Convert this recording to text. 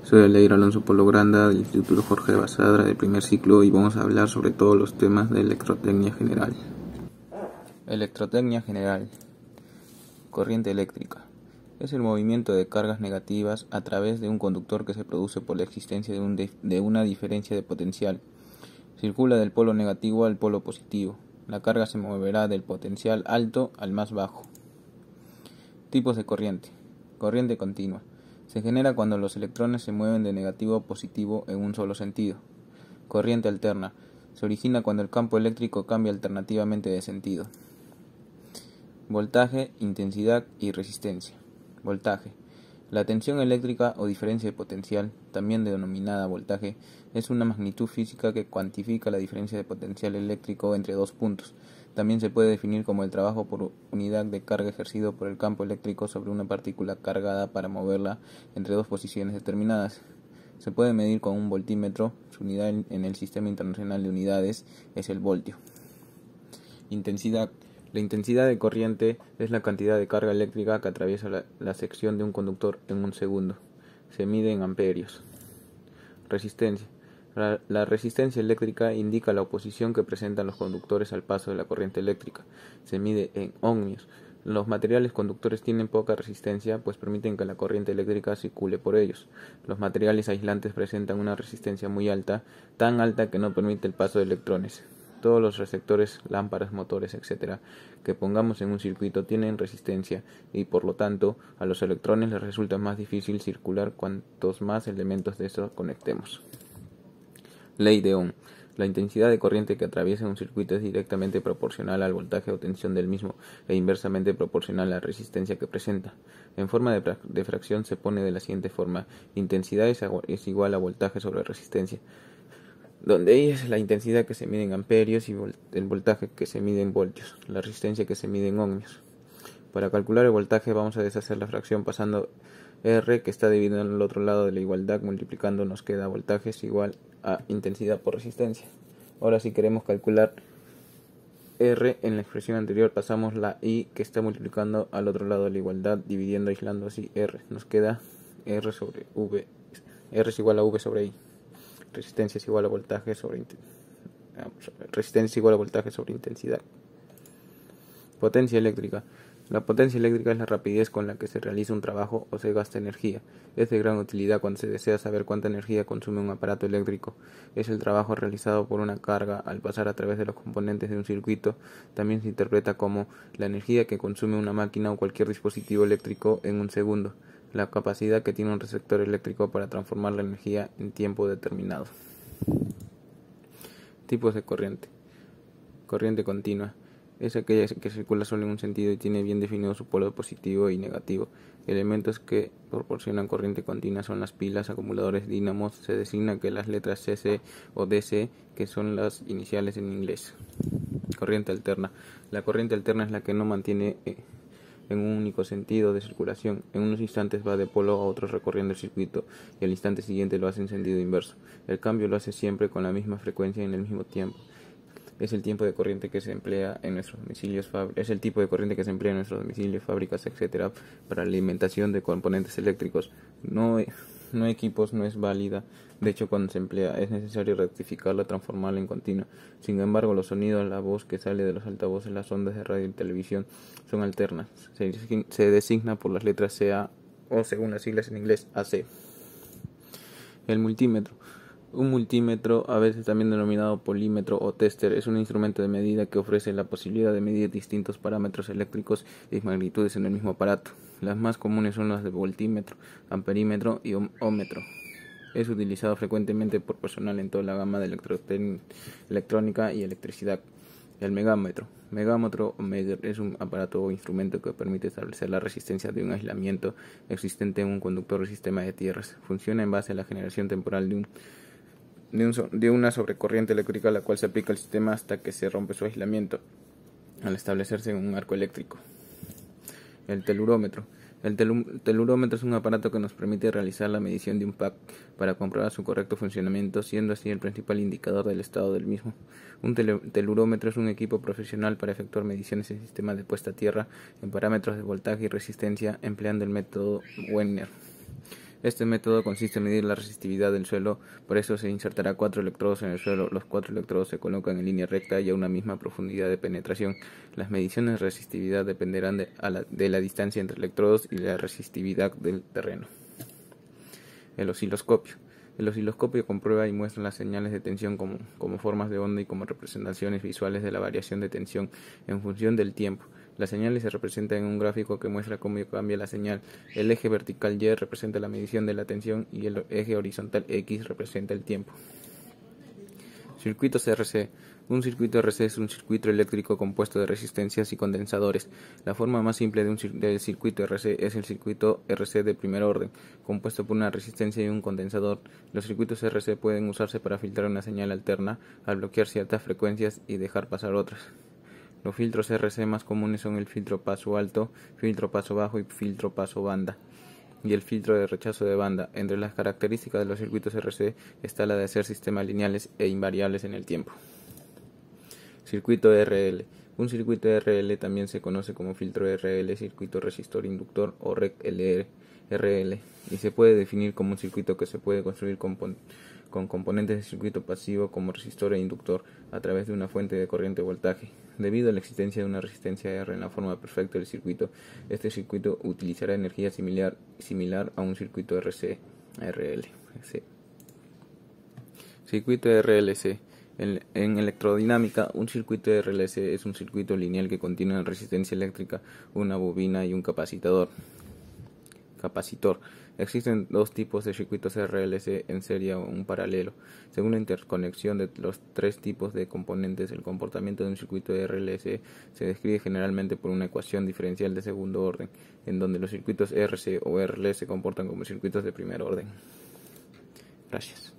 Soy Aleir Alonso Polo Granda del Instituto Jorge Basadra del primer ciclo y vamos a hablar sobre todos los temas de electrotecnia general. Electrotecnia general. Corriente eléctrica. Es el movimiento de cargas negativas a través de un conductor que se produce por la existencia de una diferencia de potencial. Circula del polo negativo al polo positivo. La carga se moverá del potencial alto al más bajo. Tipos de corriente. Corriente continua. Se genera cuando los electrones se mueven de negativo a positivo en un solo sentido. Corriente alterna. Se origina cuando el campo eléctrico cambia alternativamente de sentido. Voltaje, intensidad y resistencia. Voltaje. La tensión eléctrica o diferencia de potencial, también denominada voltaje, es una magnitud física que cuantifica la diferencia de potencial eléctrico entre dos puntos. También se puede definir como el trabajo por unidad de carga ejercido por el campo eléctrico sobre una partícula cargada para moverla entre dos posiciones determinadas. Se puede medir con un voltímetro. Su unidad en el Sistema Internacional de Unidades es el voltio. Intensidad. La intensidad de corriente es la cantidad de carga eléctrica que atraviesa la sección de un conductor en un segundo. Se mide en amperios. Resistencia. La resistencia eléctrica indica la oposición que presentan los conductores al paso de la corriente eléctrica. Se mide en ohmios. Los materiales conductores tienen poca resistencia, pues permiten que la corriente eléctrica circule por ellos. Los materiales aislantes presentan una resistencia muy alta, tan alta que no permite el paso de electrones. Todos los receptores, lámparas, motores, etc., que pongamos en un circuito tienen resistencia y, por lo tanto, a los electrones les resulta más difícil circular cuantos más elementos de estos conectemos. Ley de Ohm. La intensidad de corriente que atraviesa un circuito es directamente proporcional al voltaje o tensión del mismo e inversamente proporcional a la resistencia que presenta. En forma de fracción se pone de la siguiente forma: intensidad es igual a voltaje sobre resistencia, donde I es la intensidad que se mide en amperios y el voltaje que se mide en voltios, la resistencia que se mide en ohmios. Para calcular el voltaje vamos a deshacer la fracción pasando R, que está dividido en el otro lado de la igualdad, multiplicando nos queda voltaje es igual a intensidad por resistencia. Ahora, si queremos calcular R, en la expresión anterior pasamos la I que está multiplicando al otro lado de la igualdad, dividiendo, aislando así R. Nos queda R sobre V. R es igual a V sobre I. Resistencia es igual a voltaje sobre intensidad. Potencia eléctrica. La potencia eléctrica es la rapidez con la que se realiza un trabajo o se gasta energía. Es de gran utilidad cuando se desea saber cuánta energía consume un aparato eléctrico. Es el trabajo realizado por una carga al pasar a través de los componentes de un circuito. También se interpreta como la energía que consume una máquina o cualquier dispositivo eléctrico en un segundo. La capacidad que tiene un receptor eléctrico para transformar la energía en tiempo determinado. Tipos de corriente. Corriente continua. Es aquella que circula solo en un sentido y tiene bien definido su polo positivo y negativo. Elementos que proporcionan corriente continua son las pilas, acumuladores, dínamos. Se designa que las letras CC o DC, que son las iniciales en inglés. Corriente alterna. La corriente alterna es la que no mantiene en un único sentido de circulación. En unos instantes va de polo a otro recorriendo el circuito y al instante siguiente lo hace en sentido inverso. El cambio lo hace siempre con la misma frecuencia y en el mismo tiempo. Es el tipo de corriente que se emplea en nuestros domicilios, fábricas, etcétera, para la alimentación de componentes eléctricos. No equipos, no es válida. De hecho, cuando se emplea es necesario rectificarla, transformarla en continua. Sin embargo, los sonidos, la voz que sale de los altavoces, las ondas de radio y televisión son alternas. Se designa por las letras CA o, según las siglas en inglés, AC. El multímetro. Un multímetro, a veces también denominado polímetro o tester, es un instrumento de medida que ofrece la posibilidad de medir distintos parámetros eléctricos y magnitudes en el mismo aparato. Las más comunes son las de voltímetro, amperímetro y ohmmetro. Es utilizado frecuentemente por personal en toda la gama de electrónica y electricidad. El megámetro. Megámetro o meter es un aparato o instrumento que permite establecer la resistencia de un aislamiento existente en un conductor o sistema de tierras. Funciona en base a la generación temporal de una sobrecorriente eléctrica a la cual se aplica el sistema hasta que se rompe su aislamiento al establecerse en un arco eléctrico. El telurómetro. El telurómetro es un aparato que nos permite realizar la medición de un pack para comprobar su correcto funcionamiento, siendo así el principal indicador del estado del mismo. Un telurómetro es un equipo profesional para efectuar mediciones en sistemas de puesta a tierra en parámetros de voltaje y resistencia empleando el método Wegner. Este método consiste en medir la resistividad del suelo, por eso se insertará 4 electrodos en el suelo. Los 4 electrodos se colocan en línea recta y a una misma profundidad de penetración. Las mediciones de resistividad dependerán de la distancia entre electrodos y la resistividad del terreno. El osciloscopio. El osciloscopio comprueba y muestra las señales de tensión como formas de onda y como representaciones visuales de la variación de tensión en función del tiempo. Las señales se representan en un gráfico que muestra cómo cambia la señal. El eje vertical Y representa la medición de la tensión y el eje horizontal X representa el tiempo. Circuitos RC. Un circuito RC es un circuito eléctrico compuesto de resistencias y condensadores. La forma más simple del circuito RC es el circuito RC de primer orden, compuesto por una resistencia y un condensador. Los circuitos RC pueden usarse para filtrar una señal alterna al bloquear ciertas frecuencias y dejar pasar otras. Los filtros RC más comunes son el filtro paso alto, filtro paso bajo y filtro paso banda, y el filtro de rechazo de banda. Entre las características de los circuitos RC está la de ser sistemas lineales e invariables en el tiempo. Circuito RL. Un circuito RL también se conoce como filtro RL, circuito resistor inductor o RL, y se puede definir como un circuito que se puede construir con componentes de circuito pasivo como resistor e inductor a través de una fuente de corriente voltaje. Debido a la existencia de una resistencia R en la forma perfecta del circuito, este circuito utilizará energía similar a un circuito RL. Circuito RLC. En electrodinámica, un circuito RLC es un circuito lineal que contiene una resistencia eléctrica, una bobina y un capacitor. Existen dos tipos de circuitos RLC, en serie o un paralelo. Según la interconexión de los tres tipos de componentes, el comportamiento de un circuito RLC se describe generalmente por una ecuación diferencial de segundo orden, en donde los circuitos RC o RL se comportan como circuitos de primer orden. Gracias.